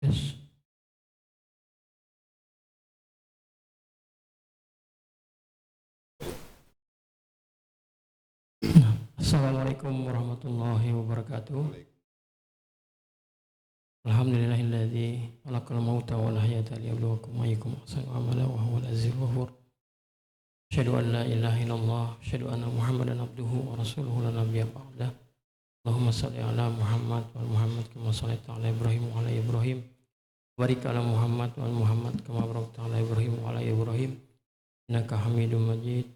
Yes. Assalamualaikum warahmatullahi wabarakatuh. Alhamdulillahilladzi khalaqal mauta wal hayata liyabluwakum ayyukum ahsanu amala wa huwal azizul ghafur. Asyhadu an la ilaha illallah, asyhadu anna Muhammadan abduhu wa rasuluhu la nabiyya ba'dah. Allahumma shalli ala Muhammad wa ala Muhammad kama shallaita ala Ibrahim wa ala Ibrahim. Barik ala Muhammad wa ala Muhammad kama barakta ala Ibrahim wa ala Ibrahim. Innaka Hamidum Majid.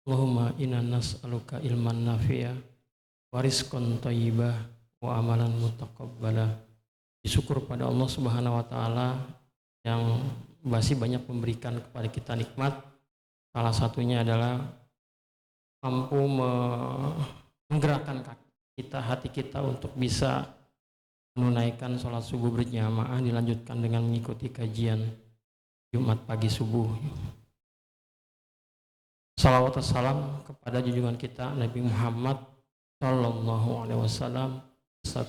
Allahumma inna nas'aluka ilman nafi'a wa rizqan thayyibah wa amalan mutaqabbala. Syukur pada Allah Subhanahu wa taala yang masih banyak memberikan kepada kita nikmat. Salah satunya adalah mampu menggerakkan kita, hati kita untuk bisa menunaikan sholat subuh berjamaah, dilanjutkan dengan mengikuti kajian Jumat pagi subuh. Salawat wassalam kepada junjungan kita Nabi Muhammad Sallallahu Alaihi Wasallam,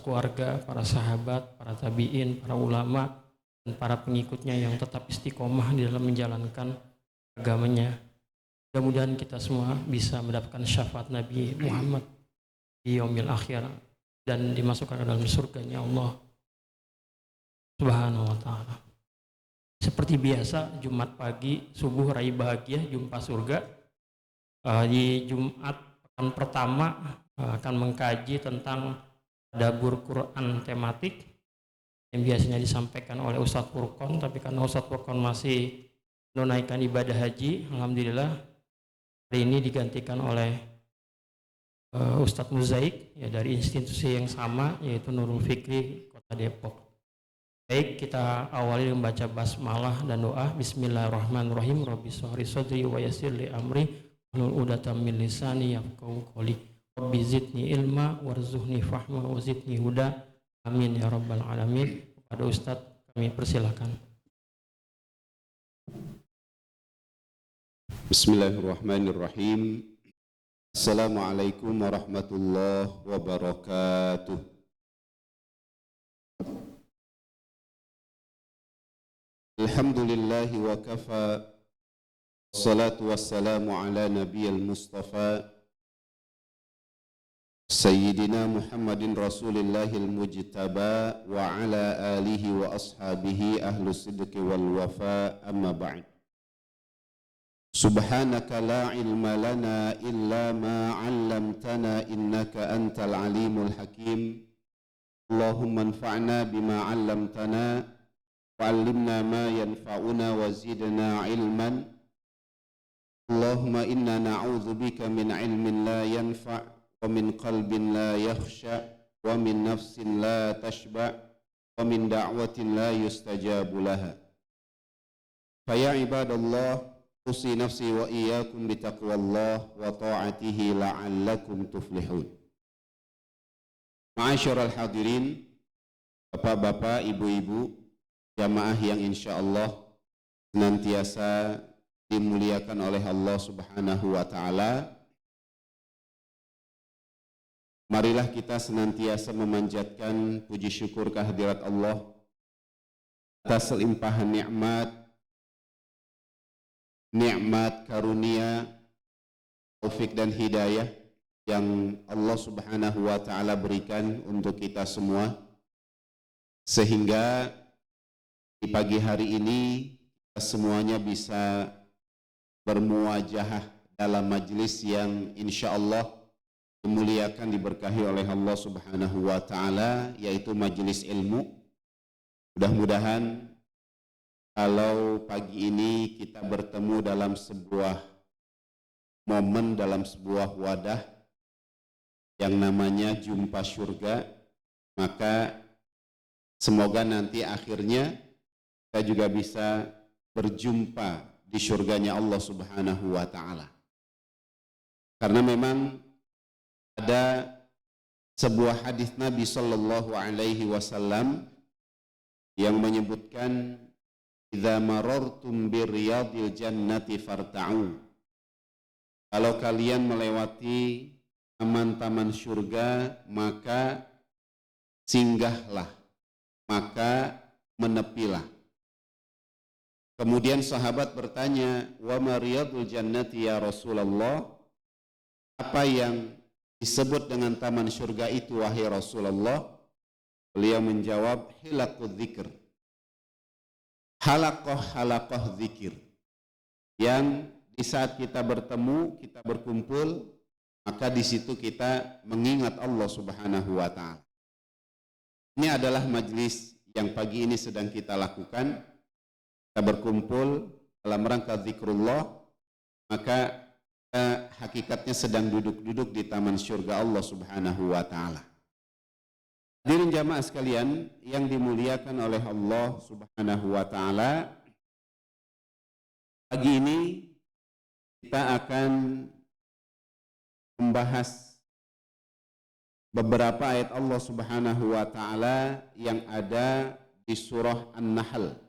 keluarga, para sahabat, para tabi'in, para ulama, dan para pengikutnya yang tetap istiqomah di dalam menjalankan agamanya. Mudah-mudahan kita semua bisa mendapatkan syafaat Nabi Muhammad di yaumil akhir dan dimasukkan ke dalam surganya Allah Subhanahu wa taala. Seperti biasa, Jumat pagi subuh raih bahagia jumpa surga. Di Jumat pekan pertama akan mengkaji tentang tadabbur Quran tematik yang biasanya disampaikan oleh Ustadz Furqon, tapi karena Ustadz Furqon masih menunaikan ibadah haji, alhamdulillah hari ini digantikan oleh Ustadz Muzaik ya, dari institusi yang sama yaitu Nurul Fikri Kota Depok. Baik, kita awali membaca basmalah dan doa. Bismillahirrahmanirrahim. Rabbi shrah sadri wa yassir li amri wahlul 'uqdatam min lisani yafqahu qawli. Rabbi zidni ilma warzuqni fahma wa zidni huda. Amin ya rabbal alamin. Kepada Ustadz kami persilakan. Bismillahirrahmanirrahim. Assalamualaikum warahmatullahi wabarakatuh. Alhamdulillahi wa kafa. Wassalatu wassalamu ala nabiyil mustafa Sayyidina Muhammadin Rasulillahil mujtaba wa ala alihi wa ashabihi ahlus sidqi wal wafa, amma ba'd. Subhanaka la ilma lana illa ma 'allamtana innaka antal alimul hakim. Allahumma anfa'na bima 'allamtana wa 'allimna ma yanfa'una wa zidna ilman. Allahumma inna na'udzubika min ilmin la yanfa' wa min qalbin la yakhsha wa min nafsin la tashba' wa min da'watin la yustajabu laha. Fa ya ibadallah, usi nafsi wa iyyakum bitaqwallah wa ta'atihi la'allakum tuflihun. Ma'asyiral hadirin, bapak-bapak, ibu-ibu, jamaah yang insyaallah senantiasa dimuliakan oleh Allah Subhanahu wa taala. Marilah kita senantiasa memanjatkan puji syukur kehadirat Allah atas limpahan nikmat karunia, taufik dan hidayah yang Allah Subhanahu wa taala berikan untuk kita semua, sehingga di pagi hari ini kita semuanya bisa bermuwajahah dalam majlis yang insyaallah dimuliakan, diberkahi oleh Allah Subhanahu wa taala, yaitu majlis ilmu. Mudah-mudahan kalau pagi ini kita bertemu dalam sebuah momen, dalam sebuah wadah yang namanya jumpa surga, maka semoga nanti akhirnya kita juga bisa berjumpa di surganya Allah Subhanahu wa taala. Karena memang ada sebuah hadis Nabi sallallahu alaihi wasallam yang menyebutkan, idza marartum birriyadil jannati farta'u. Kalau kalian melewati taman-taman surga, maka singgahlah, maka menepilah. Kemudian sahabat bertanya, wa ma riyadul jannati ya Rasulullah? Apa yang disebut dengan taman surga itu wahai Rasulullah? Beliau menjawab, hilaqud dzikr. Halaqah zikir. Yang di saat kita bertemu, kita berkumpul, maka di situ kita mengingat Allah Subhanahu wa taala. Ini adalah majlis yang pagi ini sedang kita lakukan. Kita berkumpul dalam rangka zikrullah, maka kita hakikatnya sedang duduk-duduk di taman surga Allah Subhanahu wa taala. Hadirin jamaah sekalian yang dimuliakan oleh Allah Subhanahu wa taala, pagi ini kita akan membahas beberapa ayat Allah Subhanahu wa taala yang ada di surah An-Nahl.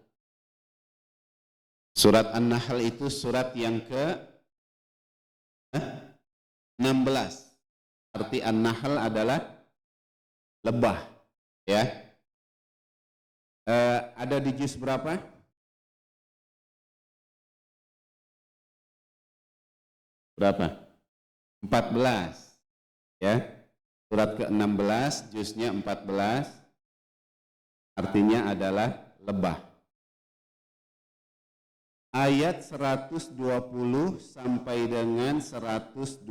Surat An-Nahl itu surat yang ke-16. Arti An-Nahl adalah lebah, ya. Ada di juz berapa? Berapa? 14, ya. Surat ke-16, juznya 14, artinya adalah lebah. Ayat 120 sampai dengan 122.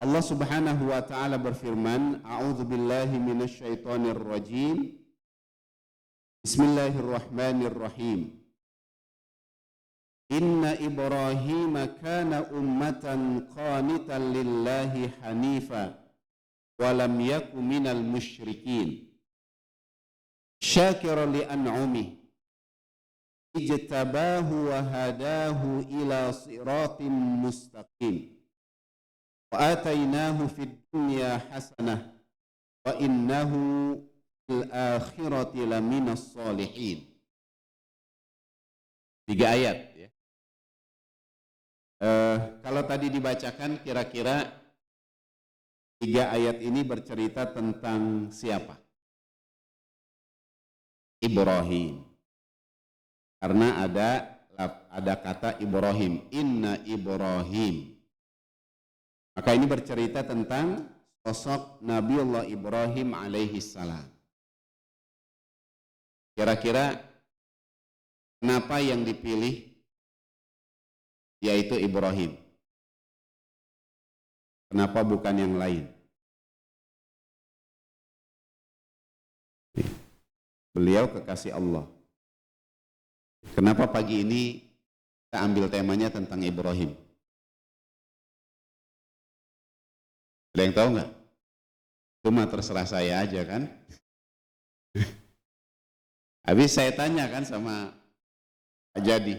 Allah Subhanahu wa taala berfirman, A'udzu billahi minasyaitonir rajim. Bismillahirrahmanirrahim. Inna Ibrahim kana ummatan qanitan lillahi hanifa wa lam yaku minal musyrikin. Syakiran li an'umihi ijtabahu wa hadahu ila siratim mustaqim. Wa atainahu fid dunya hasanah wa innahu fil akhirati laminas solihin. 3 ayat, ya. Kalau tadi dibacakan, kira-kira 3 ayat ini bercerita tentang siapa? Ibrahim. Karena ada kata Ibrahim, inna Ibrahim. Maka ini bercerita tentang sosok Nabiullah Ibrahim alaihi salam. Kira-kira kenapa yang dipilih yaitu Ibrahim? Kenapa bukan yang lain? Beliau kekasih Allah. Kenapa pagi ini kita ambil temanya tentang Ibrahim? Ada yang tahu nggak? Cuma terserah saya aja kan. Habis saya tanya kan sama Pak Jadi,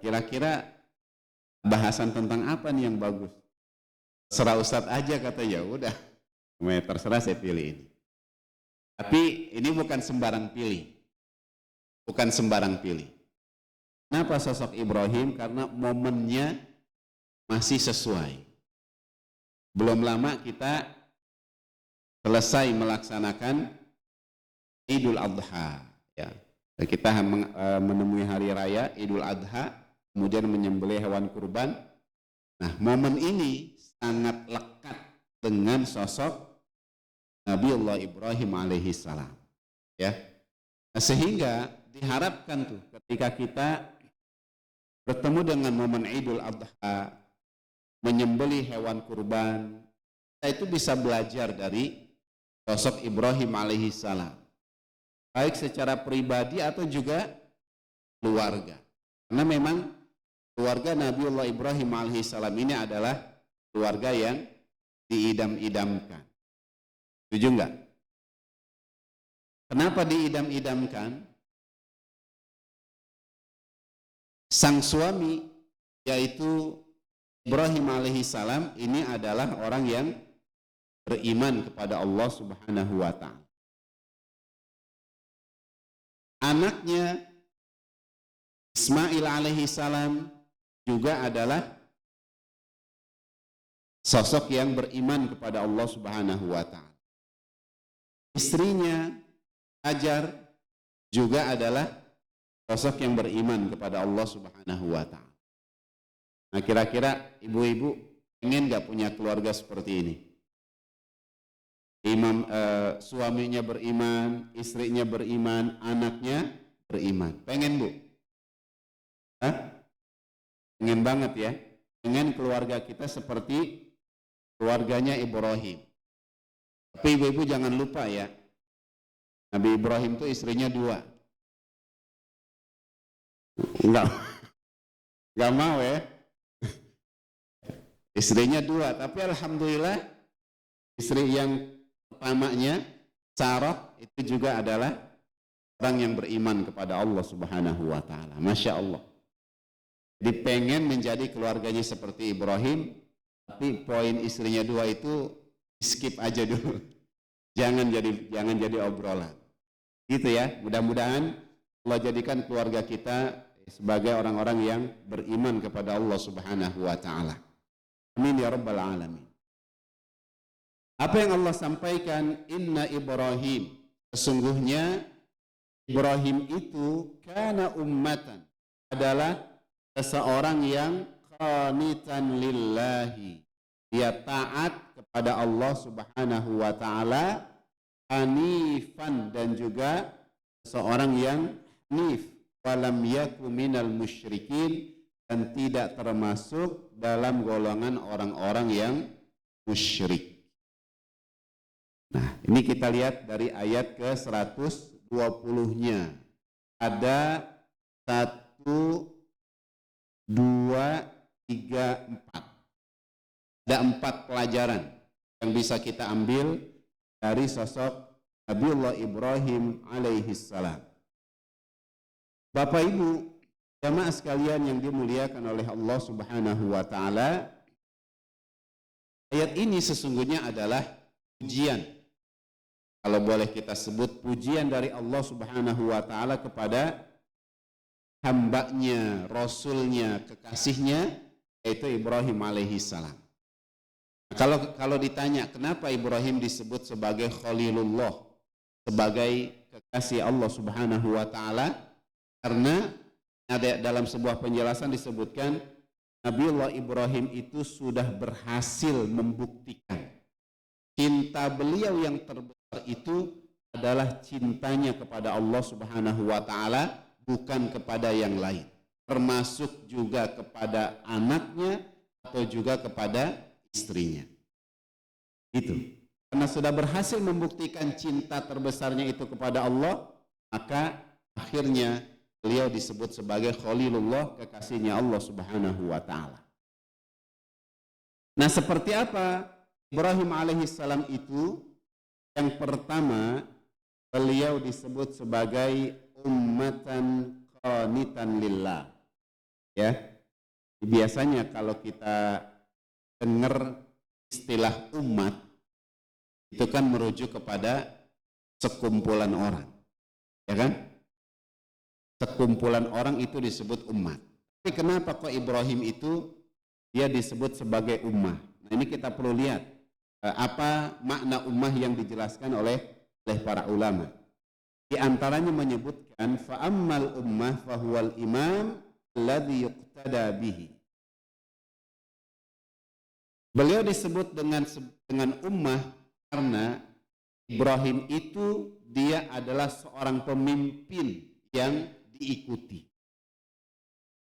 kira-kira bahasan tentang apa nih yang bagus? Terserah Ustadz aja, kata. Ya udah, terserah, saya pilih ini. Tapi ini bukan sembarang pilih. Bukan sembarang pilih. Kenapa sosok Ibrahim? Karena momennya masih sesuai. Belum lama kita selesai melaksanakan Idul Adha, ya. Kita menemui hari raya Idul Adha, kemudian menyembelih hewan kurban. Nah, momen ini sangat lekat dengan sosok Nabiullah Ibrahim alaihi salam, ya. Nah, sehingga diharapkan tuh ketika kita bertemu dengan momen Idul Adha, menyembelih hewan kurban, kita itu bisa belajar dari sosok Ibrahim alaihi salam, baik secara pribadi atau juga keluarga. Karena memang keluarga Nabiullah Ibrahim alaihi salam ini adalah keluarga yang diidam-idamkan. Setuju enggak? Kenapa diidam-idamkan? Sang suami, yaitu Ibrahim alaihi salam, ini adalah orang yang beriman kepada Allah Subhanahu wa ta'ala. Anaknya Ismail alaihi salam juga adalah sosok yang beriman kepada Allah Subhanahu wa taala. Istrinya Hajar juga adalah sosok yang beriman kepada Allah Subhanahu wa taala. Nah, kira-kira ibu-ibu ingin nggak punya keluarga seperti ini? Suaminya beriman, istrinya beriman, anaknya beriman. Pengen, Bu? Hah? Pengen banget ya? Pengen keluarga kita seperti keluarganya Ibrahim. Tapi ibu-ibu jangan lupa ya, Nabi Ibrahim itu istrinya 2. Enggak mau ya. Istrinya 2, tapi alhamdulillah istri yang pertamanya Sarah itu juga adalah orang yang beriman kepada Allah Subhanahu wa taala. Masya Allah. Jadi pengen menjadi keluarganya seperti Ibrahim, tapi poin istrinya 2 itu skip aja dulu. Jangan jadi obrolan. Gitu ya. Mudah-mudahan Allah jadikan keluarga kita sebagai orang-orang yang beriman kepada Allah Subhanahu wa taala. Amin ya rabbal alamin. Apa yang Allah sampaikan, inna Ibrahim, sesungguhnya Ibrahim itu kana ummatan, adalah seseorang yang qanitan lillahi, dia taat kepada Allah Subhanahu wa taala, hanifan, dan juga seseorang yang hanif, walam yaku minal musyrikin, dan tidak termasuk dalam golongan orang-orang yang musyrik. Nah, ini kita lihat dari ayat ke 120-nya. Ada 1, 2, 3, 4. Ada 4 pelajaran yang bisa kita ambil dari sosok Nabiullah Ibrahim alaihissalam. Bapak Ibu, jamaah sekalian yang dimuliakan oleh Allah Subhanahu wa taala, ayat ini sesungguhnya adalah pujian. Kalau boleh kita sebut pujian dari Allah Subhanahu wa taala kepada hambanya, rasulnya, kekasihnya, yaitu Ibrahim alaihissalam. Kalau ditanya kenapa Ibrahim disebut sebagai Khalilullah, sebagai kekasih Allah Subhanahu wa taala, karena ada dalam sebuah penjelasan disebutkan Nabiullah Ibrahim itu sudah berhasil membuktikan cinta beliau yang terbesar itu adalah cintanya kepada Allah Subhanahu wa taala, bukan kepada yang lain, termasuk juga kepada anaknya atau juga kepada istrinya. Itu. Karena sudah berhasil membuktikan cinta terbesarnya itu kepada Allah, maka akhirnya beliau disebut sebagai Khalilullah, kekasihnya Allah Subhanahu wa taala. Nah, seperti apa Ibrahim alaihissalam itu? Yang pertama, beliau disebut sebagai ummatan qanitan lillah. Ya. Biasanya kalau kita dengar istilah umat, itu kan merujuk kepada sekumpulan orang. Ya kan? Sekumpulan orang itu disebut umat. Tapi kenapa kok Ibrahim itu dia disebut sebagai ummah? Nah, ini kita perlu lihat apa makna ummah yang dijelaskan oleh para ulama. Di antaranya menyebutkan fa'ammal ummah fahuwal imam alladhi yuqtada bihi. Beliau disebut dengan ummah karena Ibrahim itu dia adalah seorang pemimpin yang diikuti.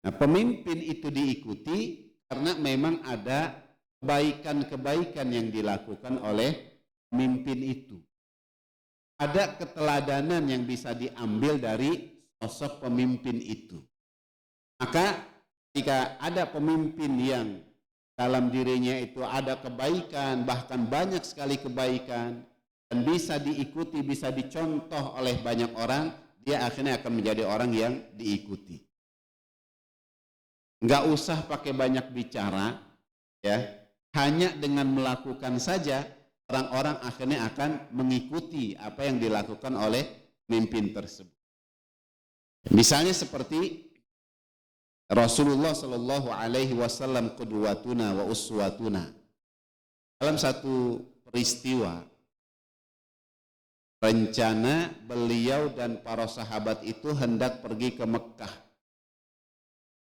Nah, pemimpin itu diikuti karena memang ada kebaikan-kebaikan yang dilakukan oleh pemimpin itu. Ada keteladanan yang bisa diambil dari sosok pemimpin itu. Maka jika ada pemimpin yang dalam dirinya itu ada kebaikan, bahkan banyak sekali kebaikan, dan bisa diikuti, bisa dicontoh oleh banyak orang, dia akhirnya akan menjadi orang yang diikuti. Nggak usah pakai banyak bicara, ya, hanya dengan melakukan saja orang-orang akhirnya akan mengikuti apa yang dilakukan oleh pemimpin tersebut. Misalnya seperti Rasulullah Shallallahu Alaihi Wasallam qudwatuna wa uswatuna. dalam satu peristiwa rencana beliau dan para sahabat itu hendak pergi ke Mekkah,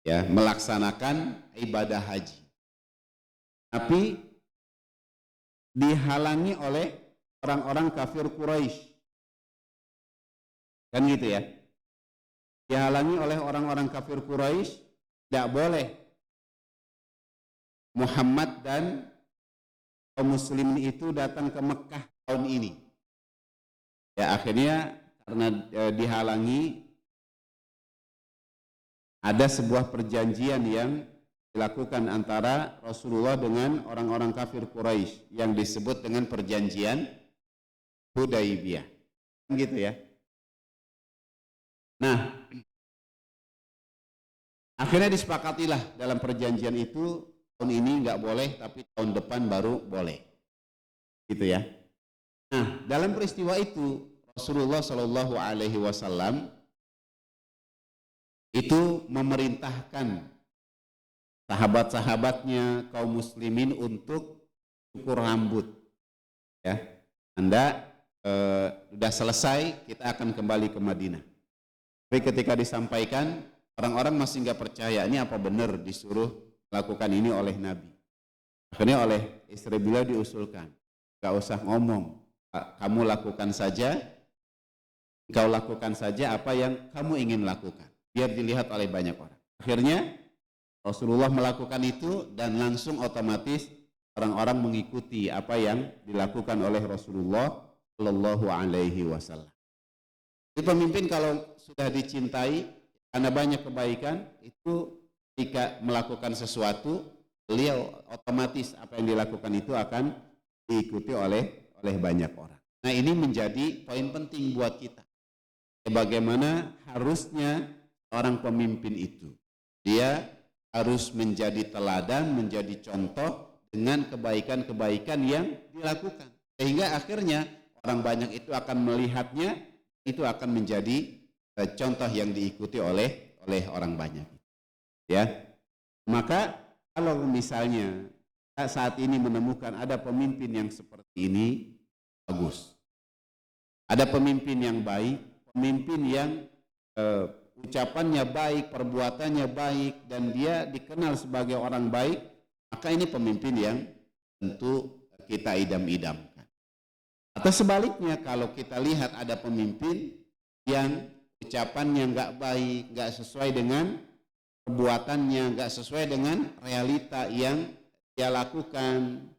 ya, melaksanakan ibadah haji. Tapi dihalangi oleh orang-orang kafir Quraisy. Kan gitu ya. Dihalangi oleh orang-orang kafir Quraisy, tidak boleh Muhammad dan kaum muslimin itu datang ke Mekkah tahun ini. Ya, akhirnya karena dihalangi, ada sebuah perjanjian yang dilakukan antara Rasulullah dengan orang-orang kafir Quraisy yang disebut dengan perjanjian Hudaybiyah. Gitu ya. Nah, akhirnya disepakatilah dalam perjanjian itu tahun ini nggak boleh, tapi tahun depan baru boleh. Gitu ya. Nah, dalam peristiwa itu Rasulullah Shallallahu Alaihi Wasallam itu memerintahkan sahabat-sahabatnya kaum muslimin untuk cukur rambut. Ya, Anda sudah selesai, kita akan kembali ke Madinah. Tapi ketika disampaikan, orang-orang masih nggak percaya, ini apa benar disuruh lakukan ini oleh Nabi. Akhirnya oleh istri beliau diusulkan, nggak usah ngomong, kamu lakukan saja, kau lakukan saja apa yang kamu ingin lakukan, biar dilihat oleh banyak orang. Akhirnya Rasulullah melakukan itu dan langsung otomatis orang-orang mengikuti apa yang dilakukan oleh Rasulullah Shallallahu Alaihi Wasallam. Jadi pemimpin kalau sudah dicintai karena banyak kebaikan, itu ketika melakukan sesuatu, beliau otomatis apa yang dilakukan itu akan diikuti oleh banyak orang. Nah, ini menjadi poin penting buat kita. Bagaimana harusnya orang pemimpin itu, dia harus menjadi teladan, menjadi contoh dengan kebaikan-kebaikan yang dilakukan, sehingga akhirnya orang banyak itu akan melihatnya, itu akan menjadi contoh yang diikuti oleh orang banyak. Ya, maka kalau misalnya saat ini menemukan ada pemimpin yang seperti ini, bagus. Ada pemimpin yang baik, pemimpin yang ucapannya baik, perbuatannya baik, dan dia dikenal sebagai orang baik, maka ini pemimpin yang tentu kita idam-idamkan. Atau sebaliknya, kalau kita lihat ada pemimpin yang ucapannya nggak baik, nggak sesuai dengan perbuatannya, nggak sesuai dengan realita yang dia lakukan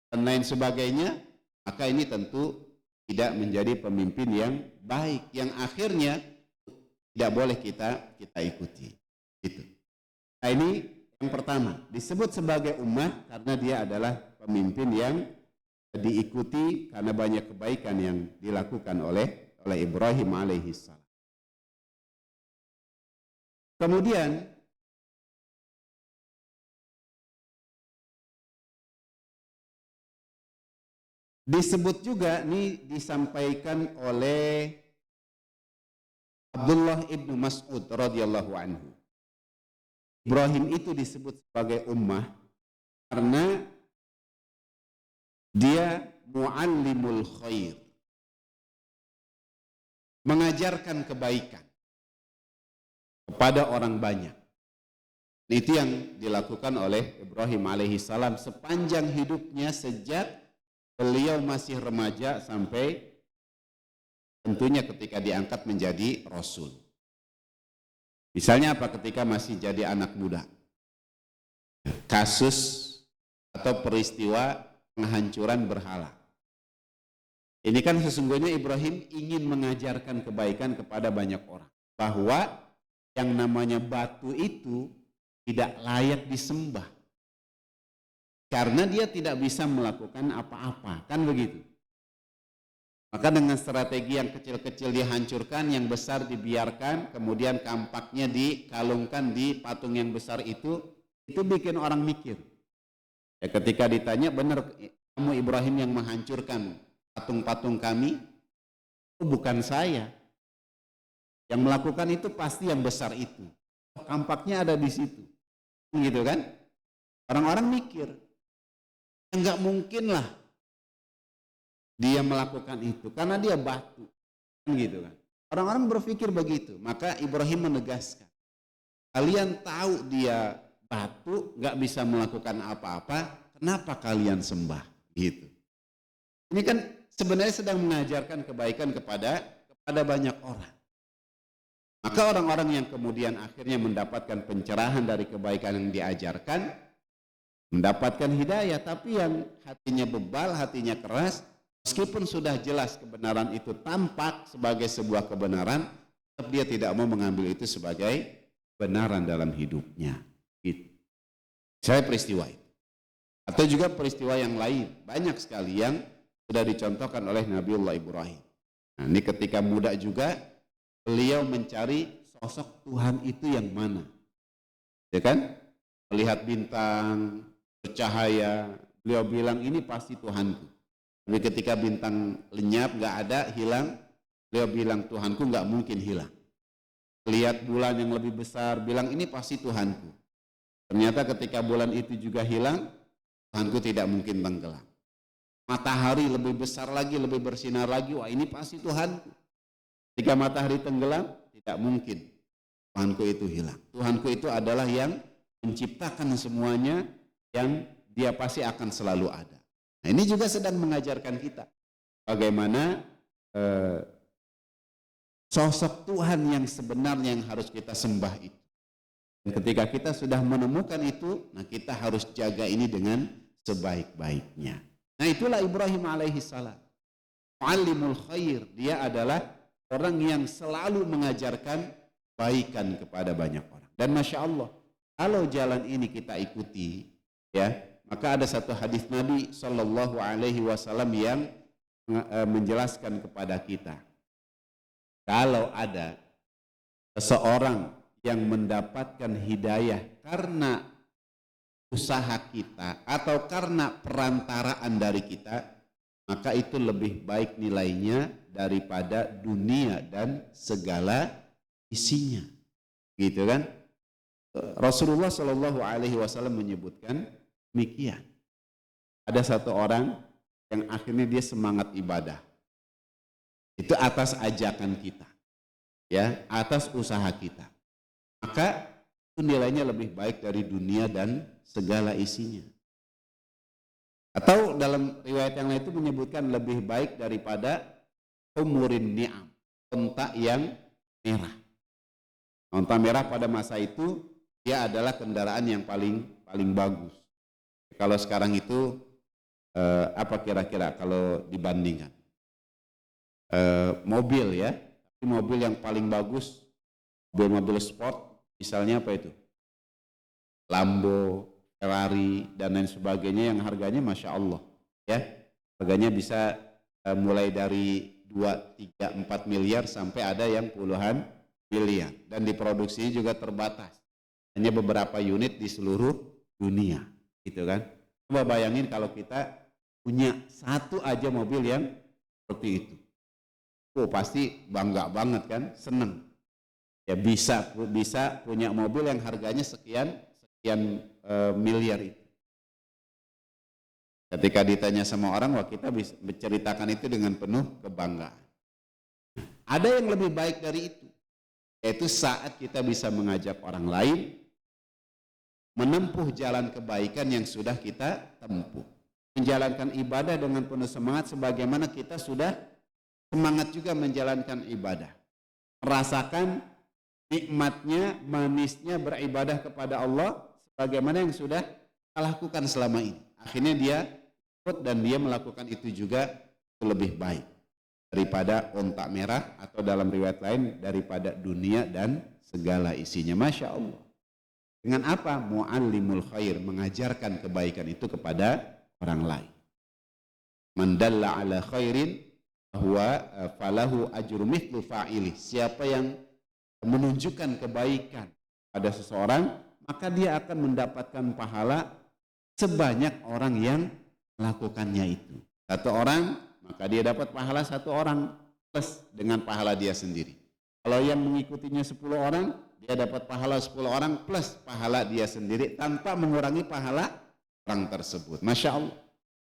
dan lain sebagainya, maka ini tentu tidak menjadi pemimpin yang baik, yang akhirnya tidak boleh kita ikuti. Itu. Nah, ini yang pertama, disebut sebagai ummah karena dia adalah pemimpin yang diikuti karena banyak kebaikan yang dilakukan oleh Ibrahim alaihissalam. Kemudian disebut juga, ini disampaikan oleh Abdullah ibnu Mas'ud radhiyallahu anhu. Ibrahim itu disebut sebagai ummah karena dia muallimul khair, mengajarkan kebaikan kepada orang banyak. Itu yang dilakukan oleh Ibrahim alaihissalam sepanjang hidupnya, sejak beliau masih remaja sampai tentunya ketika diangkat menjadi Rasul. Misalnya apa? Ketika masih jadi anak muda, kasus atau peristiwa penghancuran berhala. Ini kan sesungguhnya Ibrahim ingin mengajarkan kebaikan kepada banyak orang, bahwa yang namanya batu itu tidak layak disembah karena dia tidak bisa melakukan apa-apa, kan begitu. Maka dengan strategi yang kecil-kecil dihancurkan, yang besar dibiarkan, kemudian kampaknya dikalungkan di patung yang besar itu bikin orang mikir. Ya, ketika ditanya, benar kamu Ibrahim yang menghancurkan patung-patung kami? Oh, bukan saya. Yang melakukan itu pasti yang besar itu. Kampaknya ada di situ. Gitu kan? Orang-orang mikir. Enggak mungkin lah dia melakukan itu karena dia batu, kan gitu kan. Orang-orang berpikir begitu. Maka Ibrahim menegaskan, kalian tahu dia batu, nggak bisa melakukan apa-apa, kenapa kalian sembah? Gitu. Ini kan sebenarnya sedang mengajarkan kebaikan kepada banyak orang. Maka orang-orang yang kemudian akhirnya mendapatkan pencerahan dari kebaikan yang diajarkan, mendapatkan hidayah, tapi yang hatinya bebal, hatinya keras, meskipun sudah jelas kebenaran itu tampak sebagai sebuah kebenaran, tetap dia tidak mau mengambil itu sebagai kebenaran dalam hidupnya. Gitu. Saya peristiwa itu. Atau juga peristiwa yang lain, banyak sekali yang sudah dicontohkan oleh Nabiullah Ibrahim. Nah, ini ketika muda juga, beliau mencari sosok Tuhan itu yang mana. Ya kan? Melihat bintang, bercahaya, beliau bilang ini pasti Tuhanku. Tapi ketika bintang lenyap, nggak ada, hilang, beliau bilang Tuhanku nggak mungkin hilang. Lihat bulan yang lebih besar, bilang ini pasti Tuhanku. Ternyata ketika bulan itu juga hilang, Tuhanku tidak mungkin tenggelam. Matahari lebih besar lagi, lebih bersinar lagi, wah ini pasti Tuhanku. Ketika matahari tenggelam, tidak mungkin Tuhanku itu hilang. Tuhanku itu adalah yang menciptakan semuanya, yang dia pasti akan selalu ada. Nah, ini juga sedang mengajarkan kita bagaimana sosok Tuhan yang sebenarnya yang harus kita sembah itu. Dan ketika kita sudah menemukan itu, nah kita harus jaga ini dengan sebaik-baiknya. Nah, itulah Ibrahim alaihissalam. Muallimul khair, dia adalah orang yang selalu mengajarkan kebaikan kepada banyak orang. Dan Masya Allah, kalau jalan ini kita ikuti, ya, maka ada satu hadis Nabi Shallallahu Alaihi Wasallam yang menjelaskan kepada kita, kalau ada seseorang yang mendapatkan hidayah karena usaha kita atau karena perantaraan dari kita, maka itu lebih baik nilainya daripada dunia dan segala isinya, gitu kan? Rasulullah Shallallahu Alaihi Wasallam menyebutkan demikian. Ada satu orang yang akhirnya dia semangat ibadah, itu atas ajakan kita, ya, atas usaha kita, maka itu nilainya lebih baik dari dunia dan segala isinya. Atau dalam riwayat yang lain itu menyebutkan lebih baik daripada umurin ni'am, unta yang merah. Unta merah pada masa itu dia adalah kendaraan yang paling bagus. Kalau sekarang itu apa kira-kira kalau dibandingkan? Mobil ya, tapi mobil yang paling bagus, mobil sport, misalnya apa itu? Lambo, Ferrari dan lain sebagainya yang harganya Masya Allah, ya, harganya bisa mulai dari 2, 3, 4 miliar sampai ada yang puluhan miliar, dan diproduksi juga terbatas, hanya beberapa unit di seluruh dunia, gitu kan. Coba bayangin kalau kita punya satu aja mobil yang seperti itu, oh pasti bangga banget kan, seneng ya, bisa punya mobil yang harganya sekian miliar itu. Ketika ditanya sama orang, wah kita bisa menceritakan itu dengan penuh kebanggaan. Ada yang lebih baik dari itu, yaitu saat kita bisa mengajak orang lain menempuh jalan kebaikan yang sudah kita tempuh, menjalankan ibadah dengan penuh semangat sebagaimana kita sudah semangat juga menjalankan ibadah, merasakan nikmatnya, manisnya beribadah kepada Allah sebagaimana yang sudah kita lakukan selama ini. Akhirnya dia ikut dan dia melakukan itu juga lebih baik daripada onta merah, atau dalam riwayat lain daripada dunia dan segala isinya. Masya Allah. Dengan apa? Muallimul khair, mengajarkan kebaikan itu kepada orang lain. Man dalla ala khairin bahwa falahu ajru mithlu fa'ili. Siapa yang menunjukkan kebaikan pada seseorang, maka dia akan mendapatkan pahala sebanyak orang yang melakukannya itu. Satu orang, maka dia dapat pahala satu orang plus dengan pahala dia sendiri. Kalau yang mengikutinya 10 orang, dia dapat pahala 10 orang plus pahala dia sendiri tanpa mengurangi pahala orang tersebut. Masya Allah.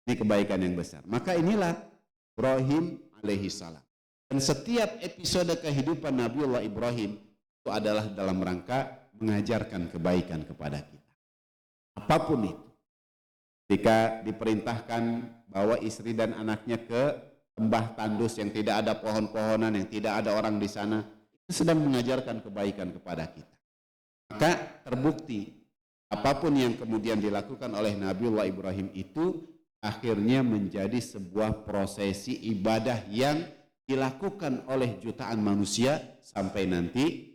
Ini kebaikan yang besar. Maka inilah Ibrahim alaihi salam. Dan setiap episode kehidupan Nabiullah Ibrahim itu adalah dalam rangka mengajarkan kebaikan kepada kita. Apapun itu. Ketika diperintahkan bawa istri dan anaknya ke lembah tandus yang tidak ada pohon-pohonan, yang tidak ada orang di sana, itu sedang mengajarkan kebaikan kepada kita. Maka terbukti apapun yang kemudian dilakukan oleh Nabiullah Ibrahim itu akhirnya menjadi sebuah prosesi ibadah yang dilakukan oleh jutaan manusia sampai nanti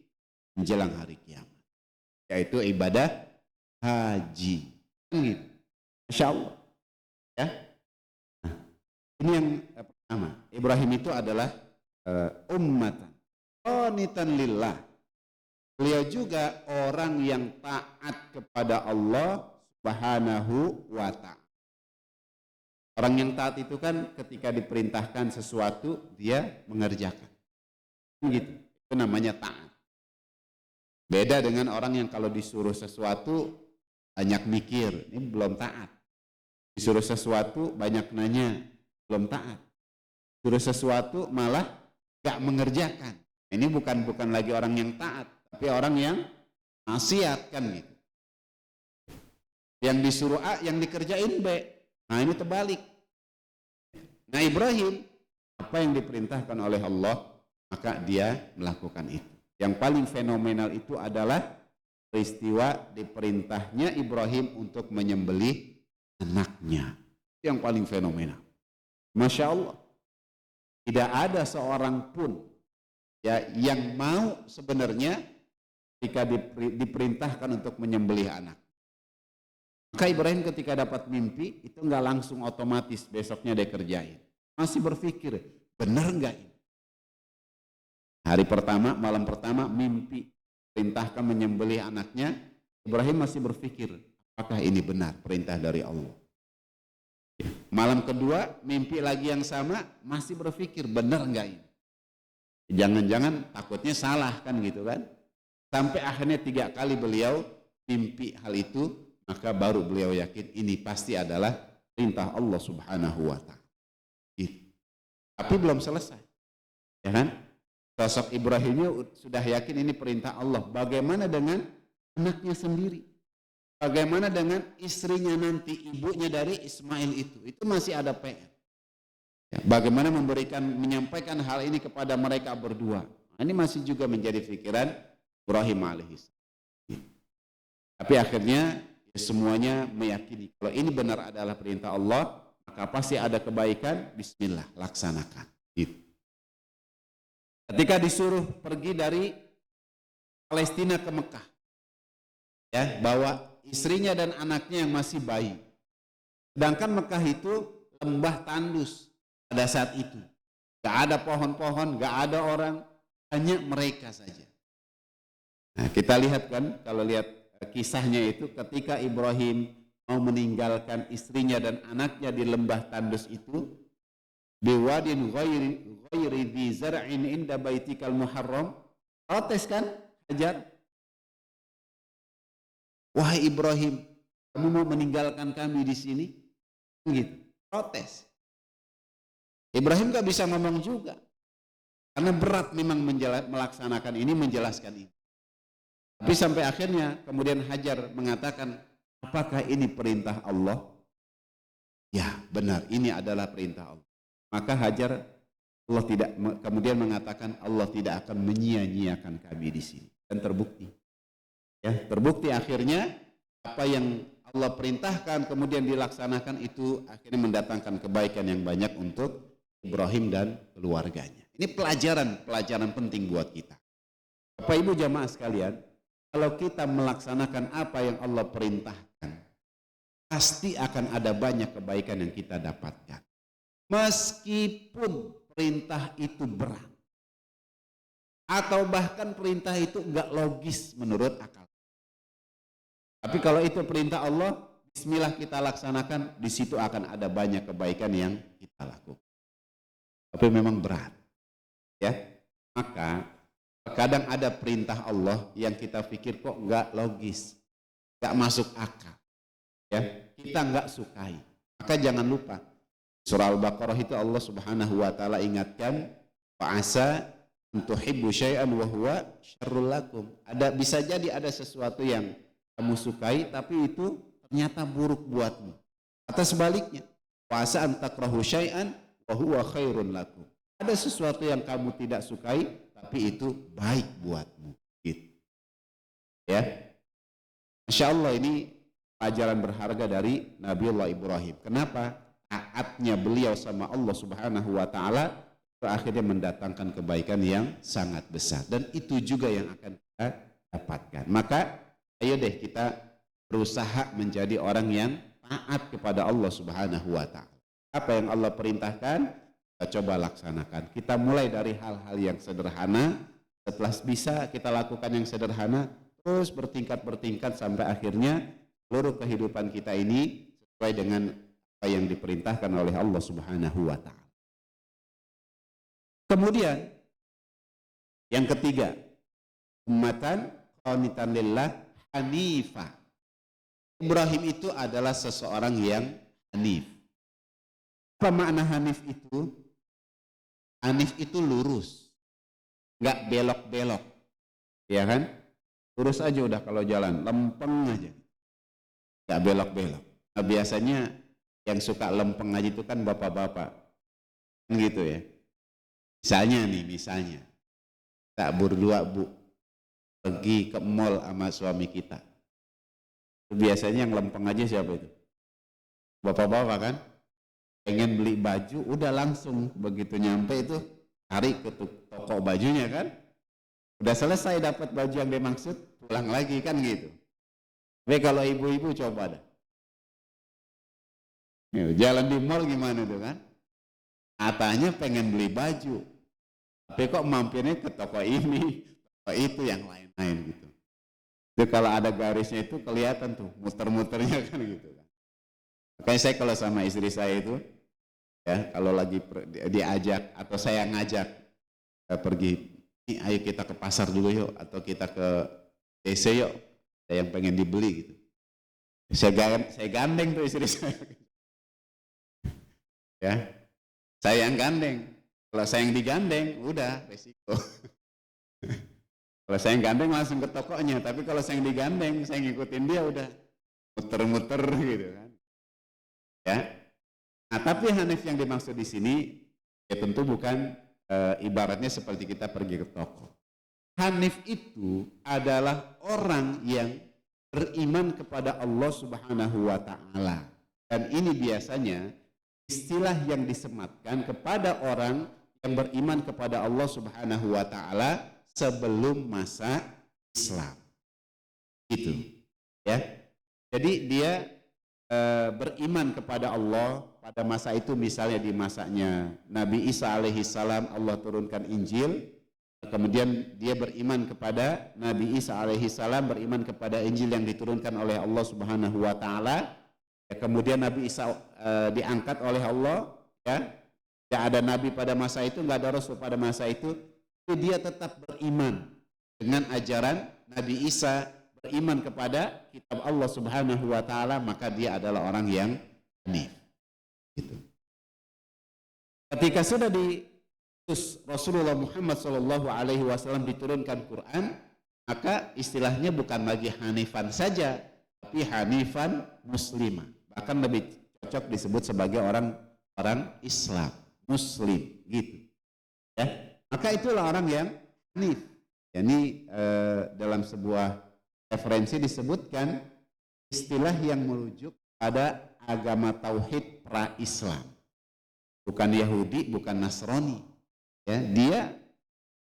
menjelang hari kiamat, yaitu ibadah haji. Gitu. Masya Allah. Ya. Nah, ini yang pertama. Ibrahim itu adalah ummatan qanitan lillah. Beliau juga orang yang taat kepada Allah Subhanahu wa ta'ala. Orang yang taat itu kan ketika diperintahkan sesuatu dia mengerjakan. Gitu. Itu namanya taat. Beda dengan orang yang kalau disuruh sesuatu banyak mikir, ini belum taat. Disuruh sesuatu banyak nanya, belum taat. Disuruh sesuatu malah gak mengerjakan. Ini bukan lagi orang yang taat, tapi orang yang maksiat kan gitu. Yang disuruh A, yang dikerjain B. Nah ini terbalik. Nah Ibrahim, apa yang diperintahkan oleh Allah, maka dia melakukan itu. Yang paling fenomenal itu adalah peristiwa diperintahnya Ibrahim untuk menyembelih anaknya. Yang paling fenomenal. Masya Allah. Tidak ada seorang pun ya yang mau sebenarnya ketika diperintahkan untuk menyembelih anak. Maka Ibrahim ketika dapat mimpi itu enggak langsung otomatis besoknya dia kerjain. Masih berpikir, benar enggak ini? Hari pertama, malam pertama mimpi perintahkan menyembelih anaknya, Ibrahim masih berpikir, apakah ini benar perintah dari Allah? Malam kedua mimpi lagi yang sama, masih berpikir benar enggak ini? Jangan-jangan takutnya salah kan gitu kan? Sampai akhirnya 3 kali beliau mimpi hal itu, maka baru beliau yakin ini pasti adalah perintah Allah Subhanahu wa ta'ala. Gitu. Tapi belum selesai. Ya kan? Sosok Ibrahimnya sudah yakin ini perintah Allah. Bagaimana dengan anaknya sendiri? Bagaimana dengan istrinya nanti, ibunya dari Ismail itu? Itu masih ada PR. Ya, bagaimana menyampaikan hal ini kepada mereka berdua? Nah, ini masih juga menjadi pikiran Ibrahim alaihissalam. Tapi akhirnya ya, semuanya meyakini kalau ini benar adalah perintah Allah, maka pasti ada kebaikan. Bismillah, laksanakan. Gitu. Ketika disuruh pergi dari Palestina ke Mekah, ya, bawa istrinya dan anaknya yang masih bayi. Sedangkan Mekah itu lembah tandus pada saat itu. Gak ada pohon-pohon, gak ada orang, hanya mereka saja. Nah, kita lihat kan, kalau lihat kisahnya itu ketika Ibrahim mau meninggalkan istrinya dan anaknya di lembah tandus itu, biwadin ghairi dzi zar'in inda baitikal muharram, protes kan Hajar, wahai Ibrahim, kamu mau meninggalkan kami di sini? Gitu, protes. Ibrahim gak bisa ngomong juga, karena berat memang melaksanakan ini, menjelaskan ini. Tapi sampai akhirnya kemudian Hajar mengatakan, apakah ini perintah Allah? Ya benar, ini adalah perintah Allah. Maka Hajar kemudian mengatakan Allah tidak akan menyia-nyiakan kami di sini. Dan terbukti. Ya, terbukti akhirnya apa yang Allah perintahkan kemudian dilaksanakan itu akhirnya mendatangkan kebaikan yang banyak untuk Ibrahim dan keluarganya. Ini pelajaran penting buat kita. Bapak Ibu jamaah sekalian, kalau kita melaksanakan apa yang Allah perintahkan, pasti akan ada banyak kebaikan yang kita dapatkan. Meskipun perintah itu berat, atau bahkan perintah itu enggak logis menurut akal. Tapi kalau itu perintah Allah, bismillah kita laksanakan, di situ akan ada banyak kebaikan yang kita lakukan. Tapi memang berat. Ya. Maka kadang ada perintah Allah yang kita pikir kok enggak logis, enggak masuk akal. Ya, kita enggak sukai. Maka jangan lupa, surah Al-Baqarah itu Allah Subhanahu wa taala ingatkan, fa asa tuhibbu syai'an wa huwa syarrul lakum. Bisa jadi ada sesuatu yang kamu sukai tapi itu ternyata buruk buatmu. Atau sebaliknya, fa asa takrahu syai'an wa huwa khairun lakum. Ada sesuatu yang kamu tidak sukai tapi itu baik buatmu. Gitu. Ya. Masya Allah, ini pelajaran berharga dari Nabiullah Ibrahim. Kenapa? Taatnya beliau sama Allah Subhanahu wa taala akhirnya mendatangkan kebaikan yang sangat besar, dan itu juga yang akan kita dapatkan. Maka ayo deh kita berusaha menjadi orang yang taat kepada Allah Subhanahu wa taala. Apa yang Allah perintahkan kita coba laksanakan. Kita mulai dari hal-hal yang sederhana, setelah bisa kita lakukan yang sederhana, terus bertingkat sampai akhirnya seluruh kehidupan kita ini sesuai dengan apa yang diperintahkan oleh Allah Subhanahu wa taala. Kemudian yang ketiga, ummatan qanitan lillah hanifah. Ibrahim itu adalah seseorang yang hanif. Apa makna hanif itu? Hanif itu lurus, nggak belok-belok, ya kan? Lurus aja udah kalau jalan, lempeng aja, nggak belok-belok. Nah, biasanya yang suka lempeng aja itu kan bapak-bapak, kan gitu ya. Misalnya tak berdua bu pergi ke mall sama suami kita, biasanya yang lempeng aja siapa itu? Bapak-bapak kan, pengen beli baju udah langsung begitu nyampe itu cari ke toko bajunya kan, udah selesai dapat baju yang dimaksud pulang lagi kan gitu. Tapi kalau ibu-ibu coba dah, jalan di mall gimana tuh kan, katanya pengen beli baju tapi kok mampirnya ke toko ini, toko itu, yang lain-lain gitu. Itu kalau ada garisnya itu kelihatan tuh muter-muternya kan gitu kan. Makanya saya kalau sama istri saya itu ya, kalau lagi diajak atau saya ngajak pergi, ayo kita ke pasar dulu yuk, atau kita ke DC yuk, ada yang pengen dibeli gitu. Saya gandeng tuh istri saya. Ya, saya yang gandeng. Kalau saya yang digandeng, udah resiko. Kalau saya yang gandeng langsung ke tokonya, tapi kalau saya yang digandeng, saya ngikutin dia udah muter-muter gitu kan. Ya. Nah, tapi hanif yang dimaksud di sini ya tentu bukan ibaratnya seperti kita pergi ke toko. Hanif itu adalah orang yang beriman kepada Allah Subhanahu wa taala. Dan ini biasanya istilah yang disematkan kepada orang yang beriman kepada Allah Subhanahu wa taala sebelum masa Islam. Itu. Ya. Jadi dia beriman kepada Allah pada masa itu, misalnya di masanya Nabi Isa alaihi salam Allah turunkan Injil, kemudian dia beriman kepada Nabi Isa alaihi salam, beriman kepada Injil yang diturunkan oleh Allah Subhanahu wa taala. Ya, kemudian Nabi Isa diangkat oleh Allah, ya. Tidak ada nabi pada masa itu, nggak ada rasul pada masa itu, tapi dia tetap beriman dengan ajaran Nabi Isa, beriman kepada kitab Allah Subhanahu wa taala, maka dia adalah orang yang hanif. Gitu. Ketika sudah diutus Rasulullah Muhammad SAW diturunkan Quran, maka istilahnya bukan lagi hanifan saja, tapi hanifan muslimah. Bahkan lebih cocok disebut sebagai orang Islam, Muslim, gitu. Ya, maka itulah orang yang hanif. Ini dalam sebuah referensi disebutkan istilah yang merujuk pada agama tauhid pra-Islam, bukan Yahudi, bukan Nasrani. Ya, dia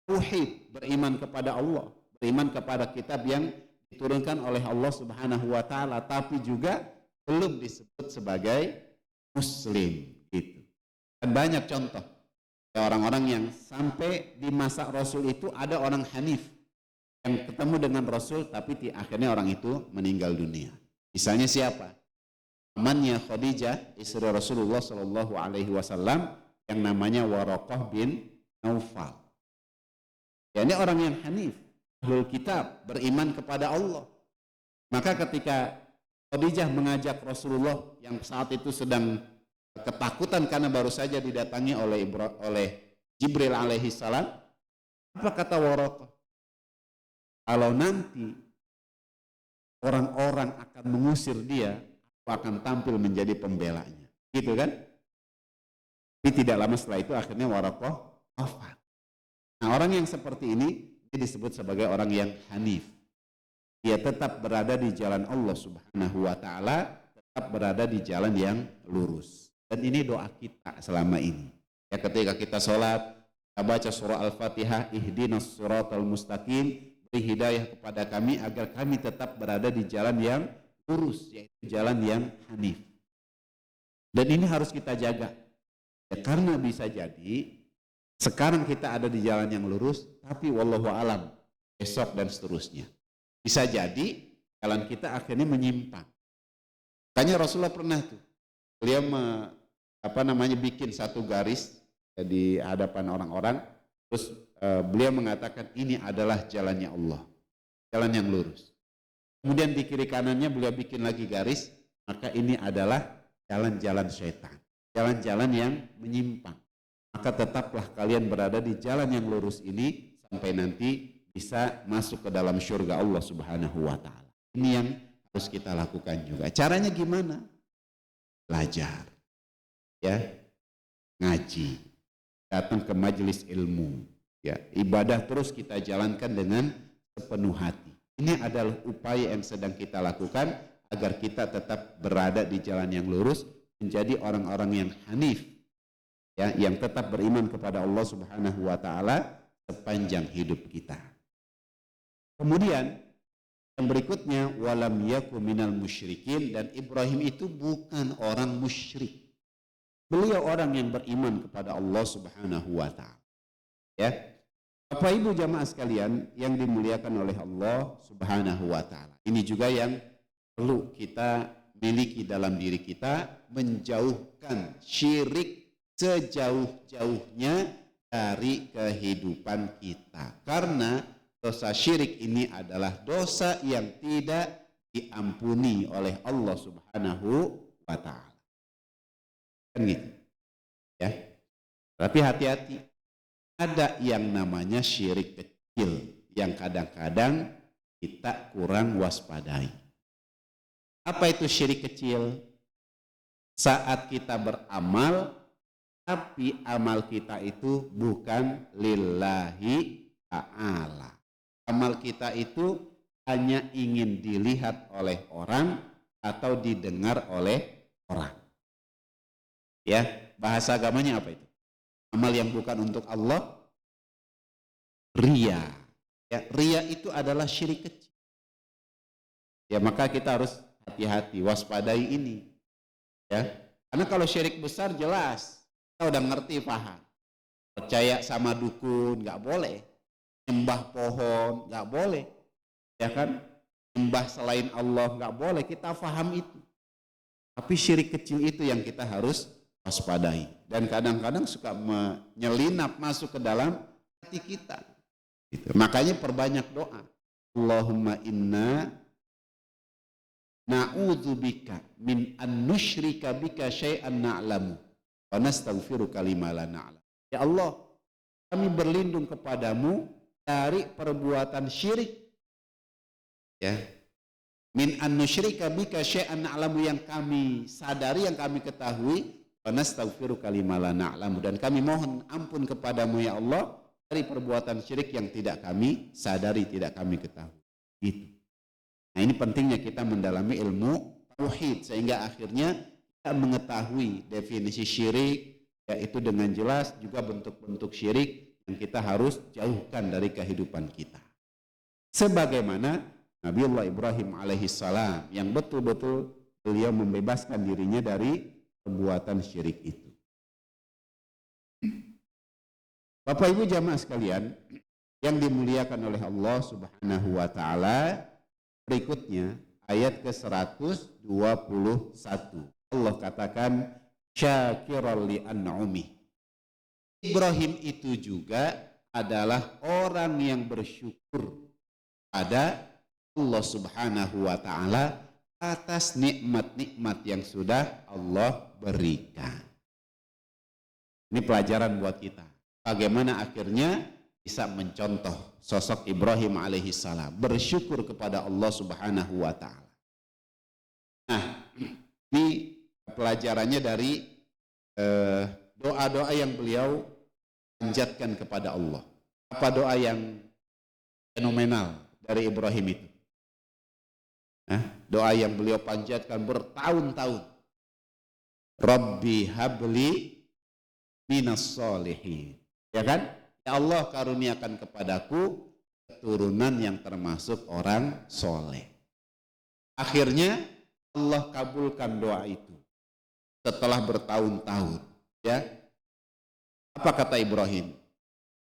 tauhid, beriman kepada Allah, beriman kepada kitab yang diturunkan oleh Allah Subhanahu wa taala, tapi juga belum disebut sebagai Muslim, gitu. Dan banyak contoh orang-orang yang sampai di masa Rasul itu ada orang hanif yang ketemu dengan Rasul tapi akhirnya orang itu meninggal dunia. Misalnya siapa? Pamannya Khadijah, istri Rasulullah Shallallahu Alaihi Wasallam, yang namanya Waraqah bin Naufal. Ya, ini orang yang hanif, ahlul kitab, beriman kepada Allah. Maka ketika Khadijah mengajak Rasulullah yang saat itu sedang ketakutan karena baru saja didatangi oleh Jibril alaihi salam. Apa kata Waraqah? Kalau nanti orang-orang akan mengusir dia, aku akan tampil menjadi pembelanya. Gitu kan? Tapi tidak lama setelah itu akhirnya Waraqah wafat. Nah, orang yang seperti ini disebut sebagai orang yang hanif. Dia tetap berada di jalan Allah Subhanahu wa taala, tetap berada di jalan yang lurus. Dan ini doa kita selama ini. Ya, ketika kita sholat, kita baca surah Al-Fatihah, ihdinas siratal mustaqim, beri hidayah kepada kami agar kami tetap berada di jalan yang lurus, yaitu jalan yang hanif. Dan ini harus kita jaga. Ya, karena bisa jadi sekarang kita ada di jalan yang lurus, tapi wallahu alam besok dan seterusnya bisa jadi jalan kita akhirnya menyimpang. Makanya Rasulullah pernah tuh, beliau bikin satu garis di hadapan orang-orang, terus beliau mengatakan ini adalah jalannya Allah, jalan yang lurus. Kemudian di kiri kanannya beliau bikin lagi garis, maka ini adalah jalan-jalan syaitan, jalan-jalan yang menyimpang. Maka tetaplah kalian berada di jalan yang lurus ini sampai nanti bisa masuk ke dalam surga Allah Subhanahu wa taala. Ini yang harus kita lakukan juga. Caranya gimana? Belajar. Ya. Ngaji. Datang ke majelis ilmu. Ya, ibadah terus kita jalankan dengan sepenuh hati. Ini adalah upaya yang sedang kita lakukan agar kita tetap berada di jalan yang lurus, menjadi orang-orang yang hanif. Ya, yang tetap beriman kepada Allah Subhanahu wa taala sepanjang hidup kita. Kemudian yang berikutnya walam yaku minal musyrikin, dan Ibrahim itu bukan orang musyrik. Beliau orang yang beriman kepada Allah Subhanahu wa taala. Ya. Bapak Ibu jamaah sekalian yang dimuliakan oleh Allah Subhanahu wa taala. Ini juga yang perlu kita miliki dalam diri kita, menjauhkan syirik sejauh-jauhnya dari kehidupan kita. Karena dosa syirik ini adalah dosa yang tidak diampuni oleh Allah Subhanahu wa taala. Kan gitu. Ya. Tapi hati-hati. Ada yang namanya syirik kecil yang kadang-kadang kita kurang waspadai. Apa itu syirik kecil? Saat kita beramal tapi amal kita itu bukan lillahi ta'ala. Amal kita itu hanya ingin dilihat oleh orang atau didengar oleh orang. Ya, bahasa agamanya apa itu? Amal yang bukan untuk Allah, riya. Ya, riya itu adalah syirik kecil. Ya, maka kita harus hati-hati, waspadai ini. Ya, karena kalau syirik besar jelas, kita udah ngerti, paham. Percaya sama dukun nggak boleh. Nyembah pohon nggak boleh, ya kan? Nyembah selain Allah nggak boleh, kita paham itu. Tapi syirik kecil itu yang kita harus waspadai, dan kadang-kadang suka menyelinap masuk ke dalam hati kita. Gitu. Makanya perbanyak doa. Allahumma inna na'udzubika min an nusyrika bika syai'an na'lamu wa nastaghfiruka lima la na'lam. Ya Allah, kami berlindung kepadamu dari perbuatan syirik, ya, min an nusyrika bika syai'an na'lamu, yang kami sadari, yang kami ketahui, wa nastaghfiruka lima la na'lamu, dan kami mohon ampun kepadamu ya Allah dari perbuatan syirik yang tidak kami sadari, tidak kami ketahui. Gitu. Nah, ini pentingnya kita mendalami ilmu tauhid sehingga akhirnya kita mengetahui definisi syirik, yaitu dengan jelas juga bentuk-bentuk syirik yang kita harus jauhkan dari kehidupan kita. Sebagaimana Nabiullah Ibrahim alaihissalam yang betul-betul beliau membebaskan dirinya dari perbuatan syirik itu. Bapak Ibu jamaah sekalian yang dimuliakan oleh Allah Subhanahu wa taala, berikutnya ayat ke-121. Allah katakan syakiran li an'umi. Ibrahim itu juga adalah orang yang bersyukur pada Allah Subhanahu wa taala atas nikmat-nikmat yang sudah Allah berikan. Ini pelajaran buat kita. Bagaimana akhirnya bisa mencontoh sosok Ibrahim alaihissalam, bersyukur kepada Allah Subhanahu wa taala. Nah, ini pelajarannya dari doa-doa yang beliau panjatkan kepada Allah. Apa doa yang fenomenal dari Ibrahim itu? Doa yang beliau panjatkan bertahun-tahun. Rabbi habli minas solihin. Ya kan? Ya Allah, karuniakan kepadaku keturunan yang termasuk orang soleh. Akhirnya Allah kabulkan doa itu setelah bertahun-tahun. Ya, apa kata Ibrahim?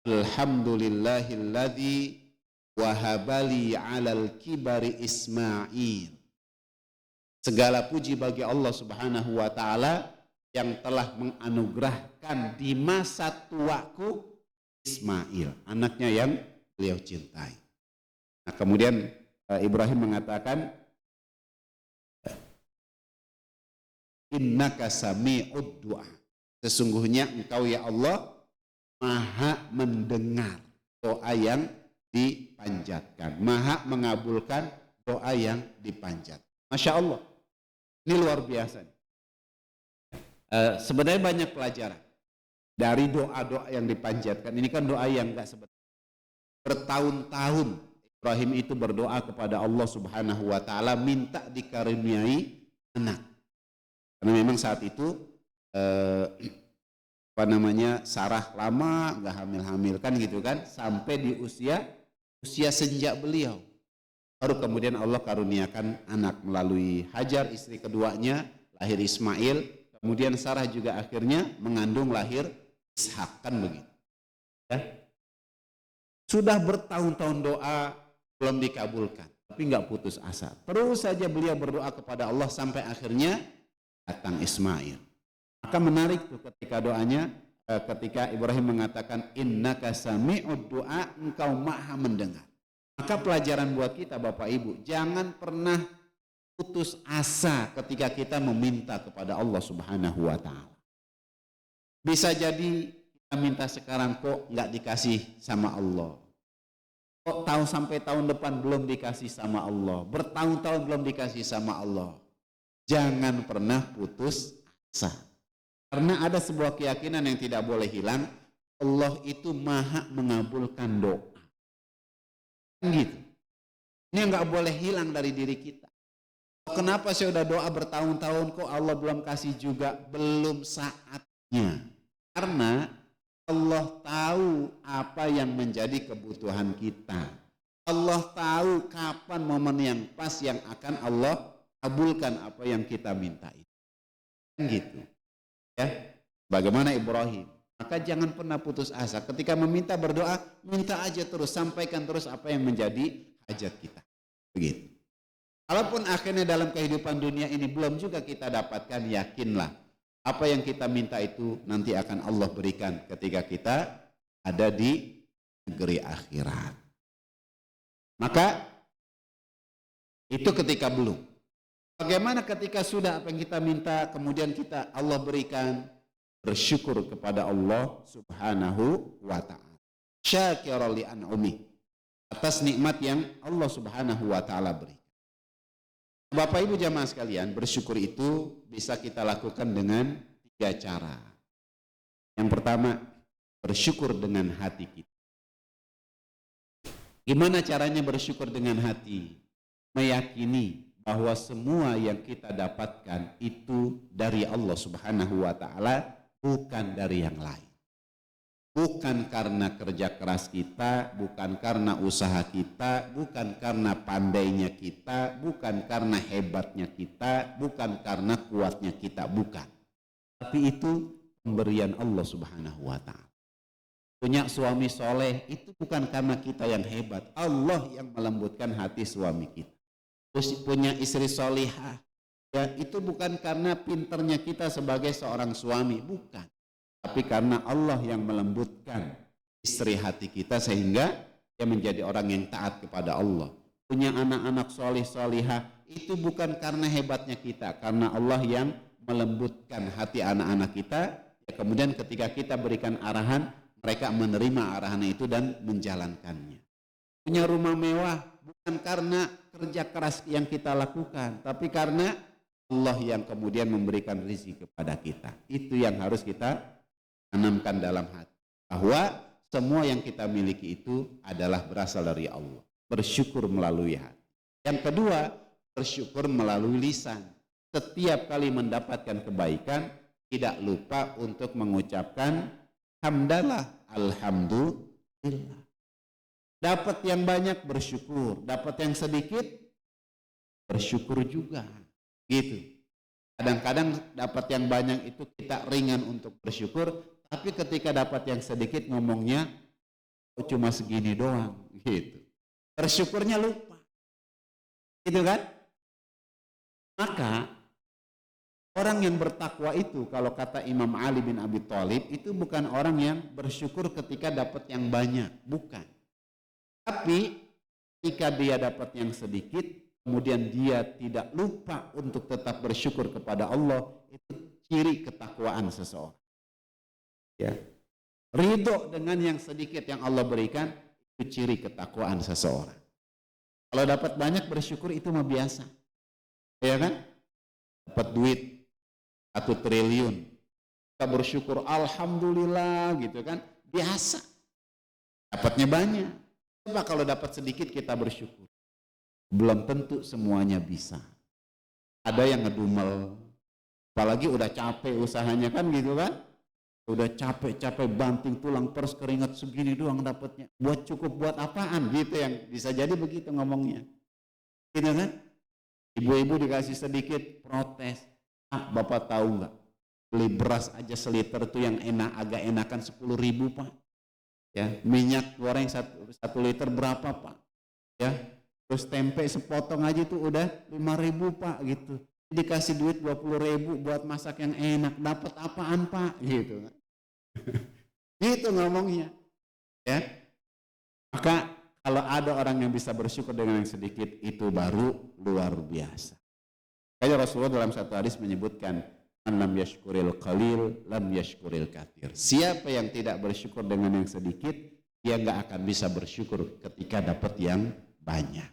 Alhamdulillahilladzi wahabali alal kibari Ismail. Segala puji bagi Allah Subhanahu wa taala yang telah menganugerahkan di masa tuaku Ismail, anaknya yang beliau cintai. Nah, kemudian Ibrahim mengatakan, innaka sami'ud du'a. Sesungguhnya engkau ya Allah maha mendengar doa yang dipanjatkan, maha mengabulkan doa yang dipanjat. Masya Allah, ini luar biasa. Sebenarnya banyak pelajaran dari doa-doa yang dipanjatkan. Ini kan doa yang enggak sebentar. Bertahun-tahun Ibrahim itu berdoa kepada Allah Subhanahu wa taala minta dikaruniai anak. Karena memang saat itu Sarah lama enggak hamil-hamil kan gitu kan, sampai di usia senja beliau. Baru kemudian Allah karuniakan anak melalui Hajar istri keduanya, lahir Ismail. Kemudian Sarah juga akhirnya mengandung lahir Ishak, kan begitu. Ya. Sudah bertahun-tahun doa belum dikabulkan, tapi nggak putus asa. Terus saja beliau berdoa kepada Allah sampai akhirnya datang Ismail. Maka menarik tuh ketika doanya, ketika Ibrahim mengatakan innaka sami'ud du'a, engkau maha mendengar. Maka pelajaran buat kita Bapak Ibu, jangan pernah putus asa ketika kita meminta kepada Allah Subhanahu wa taala. Bisa jadi kita minta sekarang kok nggak dikasih sama Allah. Kok tahu sampai tahun depan belum dikasih sama Allah. Bertahun-tahun belum dikasih sama Allah. Jangan pernah putus asa. Karena ada sebuah keyakinan yang tidak boleh hilang. Allah itu maha mengabulkan doa. Gitu. Ini nggak boleh hilang dari diri kita. Kenapa saya udah doa bertahun-tahun kok Allah belum kasih juga? Belum saatnya. Karena Allah tahu apa yang menjadi kebutuhan kita. Allah tahu kapan momen yang pas yang akan Allah kabulkan apa yang kita minta itu. Gitu. Ya. Bagaimana Ibrahim? Maka jangan pernah putus asa. Ketika meminta berdoa, minta aja terus, sampaikan terus apa yang menjadi hajat kita. Begitu. Walaupun akhirnya dalam kehidupan dunia ini belum juga kita dapatkan, yakinlah apa yang kita minta itu nanti akan Allah berikan ketika kita ada di negeri akhirat. Maka itu ketika belum. Bagaimana ketika sudah apa yang kita minta kemudian kita Allah berikan? Bersyukur kepada Allah Subhanahu wa ta'ala. Syakiran li an'umi, atas nikmat yang Allah Subhanahu wa ta'ala beri. Bapak Ibu jamaah sekalian, bersyukur itu bisa kita lakukan dengan 3 cara. Yang pertama, bersyukur dengan hati kita. Gimana caranya bersyukur dengan hati? Meyakini bahwa semua yang kita dapatkan itu dari Allah Subhanahu wa ta'ala, bukan dari yang lain. Bukan karena kerja keras kita, bukan karena usaha kita, bukan karena pandainya kita, bukan karena hebatnya kita, bukan karena kuatnya kita, bukan. Tapi itu pemberian Allah Subhanahu wa ta'ala. Punya suami soleh itu bukan karena kita yang hebat, Allah yang melembutkan hati suami kita. Terus punya istri solihah, ya itu bukan karena pinternya kita sebagai seorang suami, bukan. Tapi karena Allah yang melembutkan istri hati kita sehingga dia menjadi orang yang taat kepada Allah. Punya anak-anak solih solihah itu bukan karena hebatnya kita, karena Allah yang melembutkan hati anak-anak kita. Ya, kemudian ketika kita berikan arahan, mereka menerima arahan itu dan menjalankannya. Punya rumah mewah bukan karena kerja keras yang kita lakukan, tapi karena Allah yang kemudian memberikan rezeki kepada kita. Itu yang harus kita tanamkan dalam hati, bahwa semua yang kita miliki itu adalah berasal dari Allah. Bersyukur melalui hati. Yang kedua, bersyukur melalui lisan. Setiap kali mendapatkan kebaikan, tidak lupa untuk mengucapkan hamdalah, alhamdulillah. Dapat yang banyak bersyukur, dapat yang sedikit bersyukur juga. Gitu. Kadang-kadang dapat yang banyak itu kita ringan untuk bersyukur, tapi ketika dapat yang sedikit ngomongnya oh, cuma segini doang, gitu. Bersyukurnya lupa. Gitu kan? Maka orang yang bertakwa itu, kalau kata Imam Ali bin Abi Thalib, itu bukan orang yang bersyukur ketika dapat yang banyak, bukan. Tapi ketika dia dapat yang sedikit, kemudian dia tidak lupa untuk tetap bersyukur kepada Allah, itu ciri ketakwaan seseorang. Ya. Ridho dengan yang sedikit yang Allah berikan, itu ciri ketakwaan seseorang. Kalau dapat banyak bersyukur itu mah biasa. Ya kan? Dapat duit 1 triliun. Kita bersyukur alhamdulillah gitu kan. Biasa. Dapatnya banyak. Coba kalau dapat sedikit kita bersyukur. Belum tentu semuanya bisa. Ada yang ngedumel. Apalagi udah capek usahanya kan gitu kan. Udah capek-capek banting tulang pers keringat segini doang dapatnya. Buat cukup buat apaan gitu, yang bisa jadi begitu ngomongnya. Gitu kan? Ibu-ibu dikasih sedikit protes. Ah, Bapak tahu nggak? Beli beras aja seliter tuh yang enak, agak enakan 10.000 Pak. Ya, minyak goreng 1 liter berapa Pak? Ya, terus tempe sepotong aja tuh udah 5.000 Pak gitu. Dikasih duit 20.000 buat masak yang enak, dapat apaan Pak? Gitu. Gitu ngomongnya. Ya. Maka kalau ada orang yang bisa bersyukur dengan yang sedikit, itu baru luar biasa. Kayak Rasulullah dalam satu hadis menyebutkan, "Man lam yashkuril qalil, lam yashkuril katsir." Siapa yang tidak bersyukur dengan yang sedikit, dia nggak akan bisa bersyukur ketika dapat yang banyak.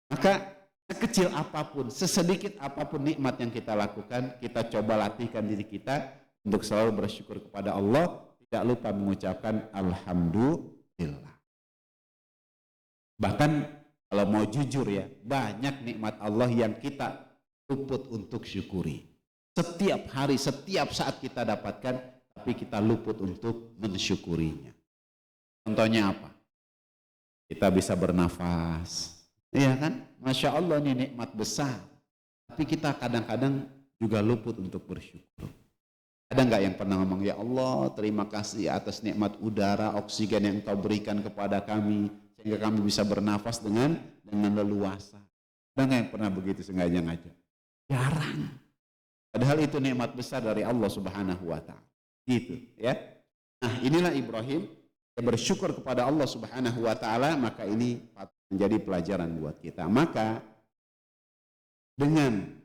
Maka sekecil apapun, sesedikit apapun nikmat yang kita lakukan, kita coba latihkan diri kita untuk selalu bersyukur kepada Allah, tidak lupa mengucapkan alhamdulillah. Bahkan kalau mau jujur ya, banyak nikmat Allah yang kita luput untuk syukuri. Setiap hari, setiap saat kita dapatkan, tapi kita luput untuk mensyukurinya. Contohnya apa? Kita bisa bernafas. Iya kan? Masya Allah, ini nikmat besar. Tapi kita kadang-kadang juga luput untuk bersyukur. Ada nggak yang pernah ngomong, ya Allah terima kasih atas nikmat udara, oksigen yang Engkau berikan kepada kami, sehingga kami bisa bernafas dengan leluasa. Ada nggak yang pernah begitu sengaja-ngaja? Jarang. Padahal itu nikmat besar dari Allah Subhanahu wa Ta'ala. Gitu ya. Nah, inilah Ibrahim yang bersyukur kepada Allah Subhanahu wa Ta'ala, maka ini menjadi pelajaran buat kita. Maka dengan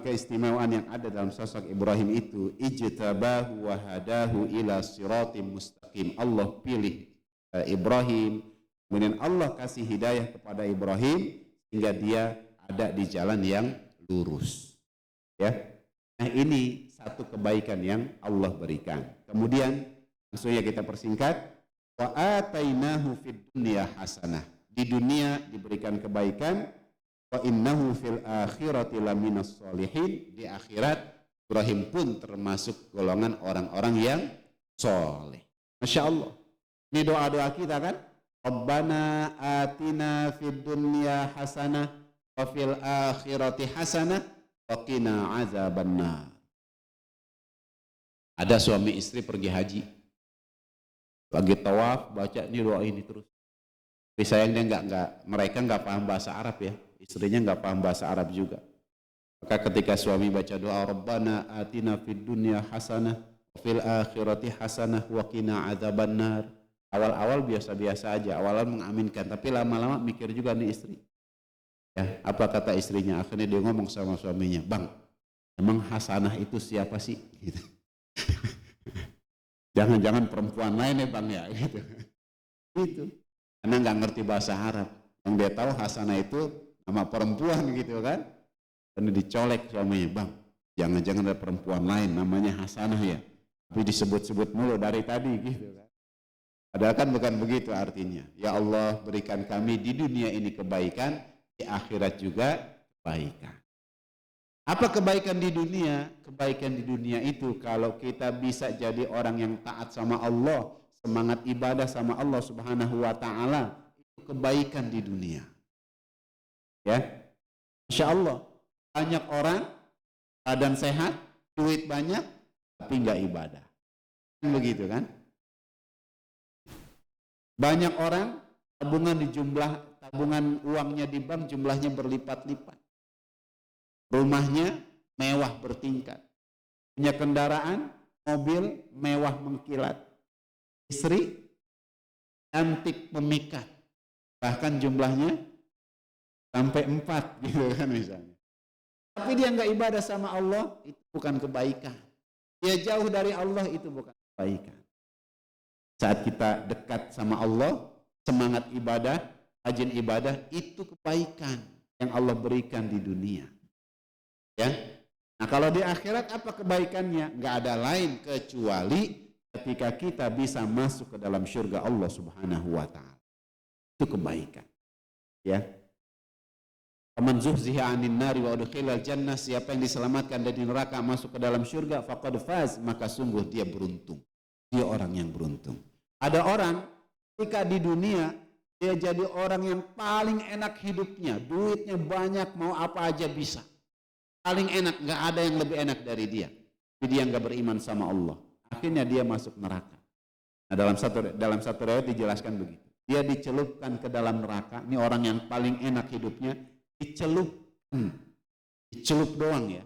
keistimewaan yang ada dalam sosok Ibrahim itu, ijtabahu wa hadahu ila siratim mustaqim. Allah pilih Ibrahim, kemudian Allah kasih hidayah kepada Ibrahim hingga dia ada di jalan yang lurus. Ya. Nah, ini satu kebaikan yang Allah berikan. Kemudian maksudnya kita persingkat, wa atainahu fid dunya hasanah. Di dunia diberikan kebaikan, wa innahu fil akhirati laminas sholihin. Di akhirat Ibrahim pun termasuk golongan orang-orang yang soleh. Masya Allah. Ini doa-doa kita kan? Rabbana atina fid dunya hasanah wa fil akhirati hasanah wa qina azabannar. Ada suami istri pergi haji, lagi tawaf baca ini doa ini terus. Tapi sayangnya mereka nggak paham bahasa Arab ya, istrinya nggak paham bahasa Arab juga. Maka ketika suami baca doa Rabbana atina fid dunya hasanah wa fil akhirati hasanah wa qina adzabannar, awal-awal biasa-biasa aja, awal-awal mengaminkan, tapi lama-lama mikir juga nih istri, Ya, apa kata istrinya? Akhirnya dia ngomong sama suaminya, "Bang, emang Hasanah itu siapa sih?" Gitu. Jangan-jangan perempuan lain ya Bang ya, gitu. Gitu. Karena nggak ngerti bahasa Arab. Yang dia tahu Hasanah itu nama perempuan gitu kan. Dan dicolek suaminya, "Bang, jangan-jangan ada perempuan lain namanya Hasanah ya. Tapi disebut-sebut mulu dari tadi," gitu kan. Padahal kan bukan begitu artinya. Ya Allah, berikan kami di dunia ini kebaikan, di akhirat juga kebaikan. Apa kebaikan di dunia? Kebaikan di dunia itu kalau kita bisa jadi orang yang taat sama Allah, semangat ibadah sama Allah Subhanahu wa taala, itu kebaikan di dunia. Ya. Masya Allah, banyak orang badan sehat, duit banyak, tapi nggak ibadah. Kan begitu kan? Banyak orang tabungan uangnya di bank jumlahnya berlipat-lipat. Rumahnya mewah bertingkat. Punya kendaraan, mobil mewah mengkilat. Istri cantik memikat. Bahkan jumlahnya sampai 4 gitu kan misalnya. Tapi dia nggak ibadah sama Allah, itu bukan kebaikan. Dia jauh dari Allah, itu bukan kebaikan. Saat kita dekat sama Allah, semangat ibadah, rajin ibadah, itu kebaikan yang Allah berikan di dunia. Ya. Nah, kalau di akhirat apa kebaikannya? Nggak ada lain kecuali ketika kita bisa masuk ke dalam surga Allah Subhanahu wa taala. Itu kebaikan. Ya. Man zuhziha 'anil nari wa udkhilal jannah, siapa yang diselamatkan dari neraka masuk ke dalam surga, faqad faz, maka sungguh dia beruntung. Dia orang yang beruntung. Ada orang ketika di dunia dia jadi orang yang paling enak hidupnya, duitnya banyak, mau apa aja bisa. Paling enak, nggak ada yang lebih enak dari dia. Tapi dia nggak beriman sama Allah. Akhirnya dia masuk neraka. Nah, dalam satu riwayat dijelaskan begitu. Dia dicelupkan ke dalam neraka. Ini orang yang paling enak hidupnya, dicelup doang ya,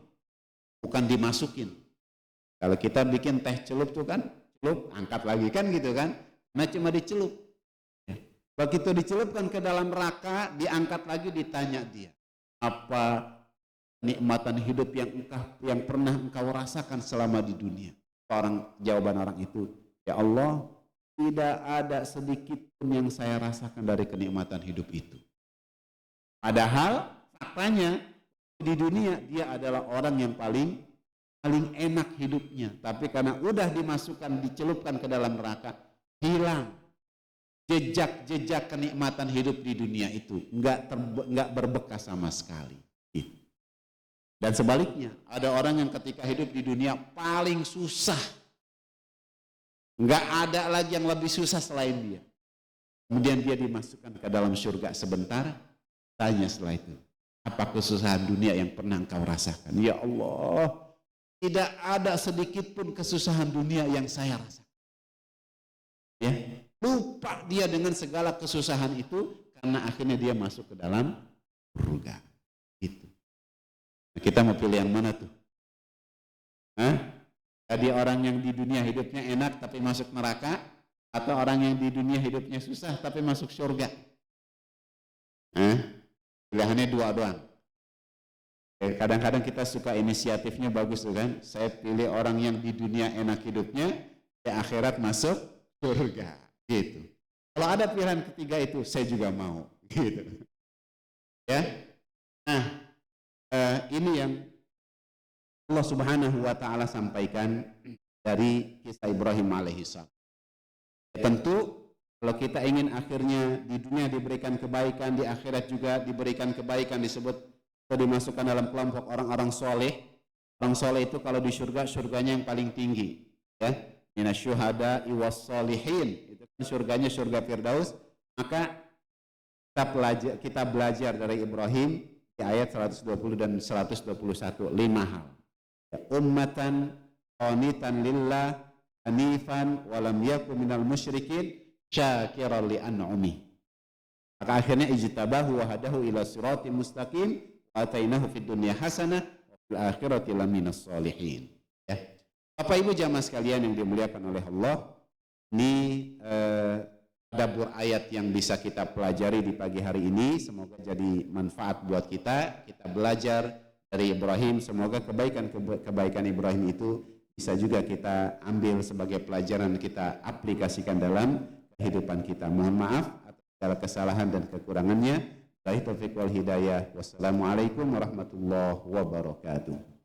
bukan dimasukin. Kalau kita bikin teh celup tuh kan, celup angkat lagi kan gitu kan. Nah cuma dicelup. Ya. Begitu dicelupkan ke dalam neraka, diangkat lagi, ditanya dia, apa nikmatan hidup yang pernah engkau rasakan selama di dunia? Jawaban orang itu, ya Allah, tidak ada sedikit pun yang saya rasakan dari kenikmatan hidup itu. Padahal faktanya di dunia dia adalah orang yang paling enak hidupnya, tapi karena udah dicelupkan ke dalam neraka, hilang jejak kenikmatan hidup di dunia itu, nggak berbekas sama sekali. Dan sebaliknya, ada orang yang ketika hidup di dunia paling susah, nggak ada lagi yang lebih susah selain dia. Kemudian dia dimasukkan ke dalam surga sebentar, tanya setelah itu, apa kesusahan dunia yang pernah engkau rasakan? Ya Allah, tidak ada sedikit pun kesusahan dunia yang saya rasakan. Ya, lupa dia dengan segala kesusahan itu karena akhirnya dia masuk ke dalam surga. Gitu. Nah, kita mau pilih yang mana tuh? Tadi orang yang di dunia hidupnya enak tapi masuk neraka, atau orang yang di dunia hidupnya susah tapi masuk surga? Pilihannya dua doang. Kadang-kadang kita suka inisiatifnya bagus tuh kan. Saya pilih orang yang di dunia enak hidupnya, di akhirat masuk surga. Gitu. Kalau ada pilihan ketiga itu, saya juga mau. Gitu. Ya. Nah, ini yang Allah Subhanahu wa taala sampaikan dari kisah Ibrahim alaihissalam. Tentu kalau kita ingin akhirnya di dunia diberikan kebaikan, di akhirat juga diberikan kebaikan, disebut atau dimasukkan dalam kelompok orang-orang soleh. Orang soleh itu kalau di surga, surganya yang paling tinggi. Ya, minasyuhada iwas solihin, itu kan surganya surga Firdaus. Maka kita belajar dari Ibrahim di ayat 120 dan 121, 5 hal. Ya, ummatan qanitan lillah hanifan walam yakum minal musyrikin syakiran li an'umi. Maka akhirnya ijtabahu wa hadahu ila siratim mustaqim wa atainahu fid dunya hasanah wa fil akhirati laminas sholihin. Ya. Bapak Ibu jamaah sekalian yang dimuliakan oleh Allah, ini tadabbur ayat yang bisa kita pelajari di pagi hari ini. Semoga jadi manfaat buat kita. Kita belajar dari Ibrahim. Semoga kebaikan Ibrahim itu bisa juga kita ambil sebagai pelajaran, kita aplikasikan dalam kehidupan kita. Mohon maaf atas segala kesalahan dan kekurangannya. Billahi taufiq wal hidayah. Wassalamualaikum warahmatullahi wabarakatuh.